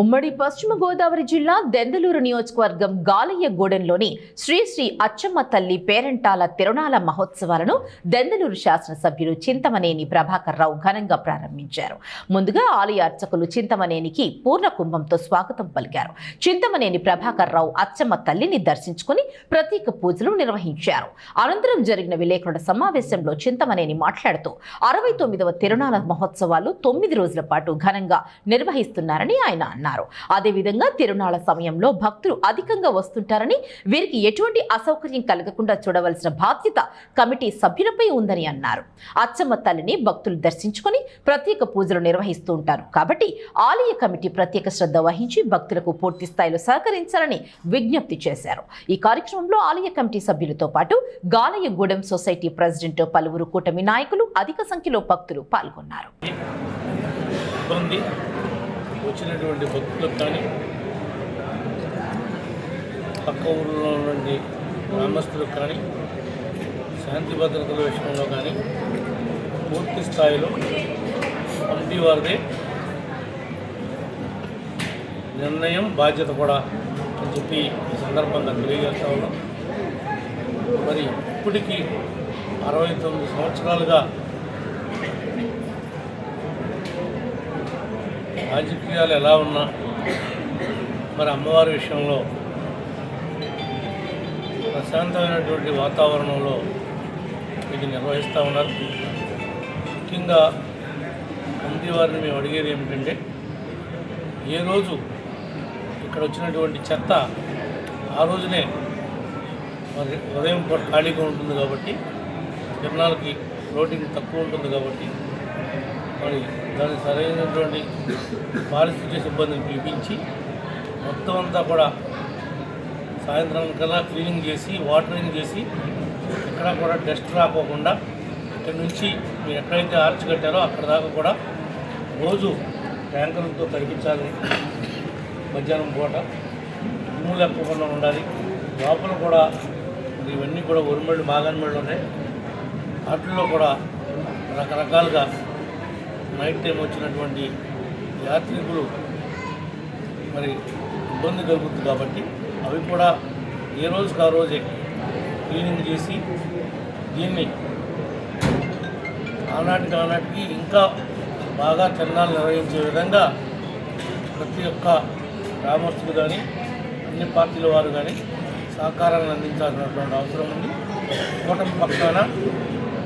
ఉమ్మడి పశ్చిమ గోదావరి జిల్లా దెందులూరు నియోజకవర్గం గాలయ్యగూడెంలోని శ్రీ శ్రీ అచ్చమ్మ తల్లి పేరంటాల తిరునాళ మహోత్సవాలను దెందులూరు శాసనసభ్యులు చింతమనేని ప్రభాకర్ రావు ఘనంగా ప్రారంభించారు. ముందుగా ఆలయ అర్చకులు చింతమనేనికి పూర్ణ కుంభంతో స్వాగతం పలికారు. చింతమనేని ప్రభాకర్ రావు అచ్చమ్మ తల్లిని దర్శించుకుని ప్రత్యేక పూజలు నిర్వహించారు. అనంతరం జరిగిన విలేకరుల సమావేశంలో చింతమనేని మాట్లాడుతూ 69వ తిరునాళ మహోత్సవాలు 9 రోజుల పాటు ఘనంగా నిర్వహిస్తున్నారని ఆయన అన్నారు. అదేవిధంగా తిరునాళ సమయంలో భక్తులు అధికంగా వస్తుంటారని, వీరికి ఎటువంటి అసౌకర్యం కలగకుండా చూడవలసిన బాధ్యత కమిటీ సభ్యులపై ఉందని అన్నారు. అచ్చమ్మ తల్లిని భక్తులు దర్శించుకుని ప్రత్యేక పూజలు నిర్వహిస్తూ ఉంటారు కాబట్టి ఆలయ కమిటీ ప్రత్యేక శ్రద్ధ వహించి భక్తులకు పూర్తి స్థాయిలో సహకరించాలని విజ్ఞప్తి చేశారు. ఈ కార్యక్రమంలో ఆలయ కమిటీ సభ్యులతో పాటు గాలయ్యగూడెం సొసైటీ ప్రెసిడెంట్, పలువురు కూటమి నాయకులు, అధిక సంఖ్యలో భక్తులు పాల్గొన్నారు. వచ్చినటువంటి భక్తులకు కానీ, పక్క ఊళ్ళో ఉన్నటువంటి గ్రామస్తులకు కానీ, శాంతి భద్రతల విషయంలో కానీ పూర్తి స్థాయిలో కమిటీ వారిదే నిర్ణయం, బాధ్యత కూడా అని చెప్పి ఈ సందర్భంగా తెలియజేస్తా ఉన్నాం. మరి ఇప్పటికీ 69 సంవత్సరాలుగా రాజకీయాలు ఎలా ఉన్నా మరి అమ్మవారి విషయంలో ప్రశాంతమైనటువంటి వాతావరణంలో ఇది నిర్వహిస్తూ ఉన్నారు. ముఖ్యంగా కమిటీ వారిని మేము అడిగేది ఏమిటంటే, ఏ రోజు ఇక్కడ వచ్చినటువంటి చెత్త ఆ రోజునే మరి ఉదయం పూట ఖాళీగా ఉంటుంది కాబట్టి, తిరునాళ్ళకి లోటింగ్ తక్కువ ఉంటుంది కాబట్టి మరి దానికి సరైనటువంటి పారిశుద్ధ్య సిబ్బందిని పిలిపించి మొత్తం అంతా కూడా సాయంత్రం కల్లా క్లీనింగ్ చేసి, వాటరింగ్ చేసి, ఎక్కడా కూడా డస్ట్ రాకోకుండా ఇక్కడ నుంచి మీరు ఎక్కడైతే ఆర్చ్ కట్టారో అక్కడ దాకా కూడా రోజు ట్యాంకర్లతో తడిపించాలి. మధ్యాహ్నం పూట దుమ్ము లేకుండా ఉండాలి. లోపల కూడా ఇవన్నీ కూడా ఉరుమళ్ళు, మాగాన్మళ్ళు ఉన్నాయి. వాటిల్లో కూడా రకరకాలుగా నైట్ టైం వచ్చినటువంటి యాత్రికులు మరి ఇబ్బంది కలుగుతుంది కాబట్టి అవి కూడా ఏ రోజుకి ఆ రోజే క్లీనింగ్ చేసి దీన్ని ఆనాటికి ఇంకా బాగా తిరణాలు నిర్వహించే విధంగా ప్రతి ఒక్క గ్రామస్తులు కానీ, అన్ని పార్టీల వారు కానీ సహకారాన్ని అందించాల్సినటువంటి అవసరం ఉంది. కూటమి పక్షాన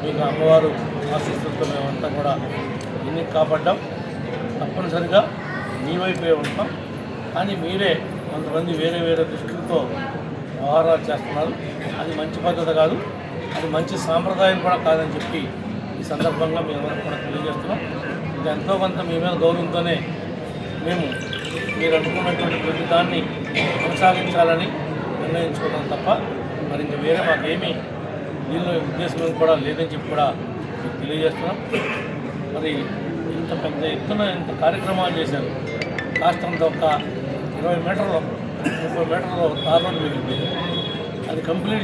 మీకు అమ్మవారు ఆశీస్సులతో మేమంతా కూడా ఎన్నిక కాపాడ్డాం. తప్పనిసరిగా మీ వైపే ఉంటాం. కానీ మీరే కొంతమంది వేరే వేరే దృష్టిలతో వ్యవహారాలు చేస్తున్నారు. అది మంచి పద్ధతి కాదు, అది మంచి సాంప్రదాయం కూడా కాదని చెప్పి ఈ సందర్భంగా మేమందరం కూడా తెలియజేస్తున్నాం. ఇది ఎంతో కొంత మీ మీద గౌరవంతోనే మేము మీరు అనుకున్నటువంటి ప్రతి దాన్ని కొనసాగించాలని నిర్ణయించుకున్నాం తప్ప మరి ఇంకా వేరే మాకేమీ దీనిలో ఉద్దేశం కూడా లేదని చెప్పి కూడా మీకు తెలియజేస్తున్నాం. మరి ఇంత పెద్ద ఎత్తున ఇంత కార్యక్రమాలు చేశారు. కాస్తంత ఒక 20 మీటర్లు 30 మీటర్లు తార్ రోడ్డు మిగిలిపోయింది. అది కంప్లీట్